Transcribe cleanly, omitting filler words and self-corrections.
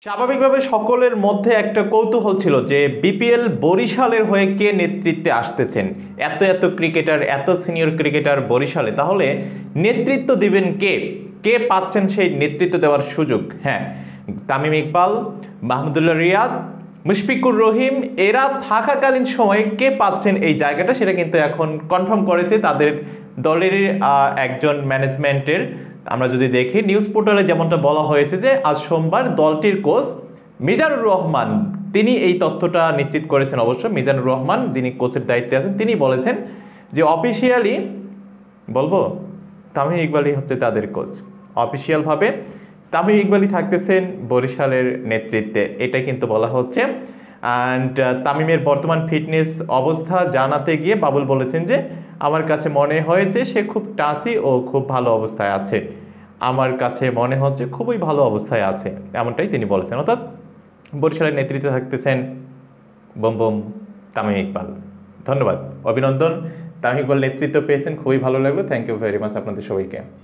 স্বাভাবিকভাবে সকলের মধ্যে একটা কৌতূহল ছিল যে বিপিএল বরিশালের হয়ে কে নেতৃত্বে আসতেছেন। এত এত ক্রিকেটার, এত সিনিয়র ক্রিকেটার বরিশালে, তাহলে নেতৃত্ব দিবেন কে? কে পাচ্ছেন সেই নেতৃত্ব দেওয়ার সুযোগ? হ্যাঁ, তামিম ইকবাল, মাহমুদুল্লাহ রিয়াদ, মুশফিকুর রহিম, এরা থাকাকালীন সময়ে কে পাচ্ছেন এই জায়গাটা, সেটা কিন্তু এখন কনফার্ম করেছে তাদের দলের একজন ম্যানেজমেন্টের। আমরা যদি দেখি নিউজ পোর্টালে যেমনটা বলা হয়েছে যে আজ সোমবার দলটির কোচ মিজানুর রহমান তিনি এই তথ্যটা নিশ্চিত করেছেন। অবশ্য মিজানুর রহমান যিনি কোচের দায়িত্বে আছেন তিনি বলেছেন যে অফিসিয়ালি বলবো তামিম ইকবালই হচ্ছে তাদের কোচ। অফিসিয়ালভাবে তামিম ইকবালই থাকতেছেন বরিশালের নেতৃত্বে, এটা কিন্তু বলা হচ্ছে। অ্যান্ড তামিমের বর্তমান ফিটনেস অবস্থা জানাতে গিয়ে বাবুল বলেছেন যে আমার কাছে মনে হয়েছে সে খুব টাচি ও খুব ভালো অবস্থায় আছে। আমার কাছে মনে হচ্ছে খুবই ভালো অবস্থায় আছে, এমনটাই তিনি বলেছেন। অর্থাৎ বরিশালের নেতৃত্বে থাকতেছেন বম বম তামিম ইকবাল। ধন্যবাদ, অভিনন্দন। তামিম ইকবাল নেতৃত্ব পেয়েছেন, খুবই ভালো লাগলো। থ্যাংক ইউ ভেরি মাচ আপনাদের সবাইকে।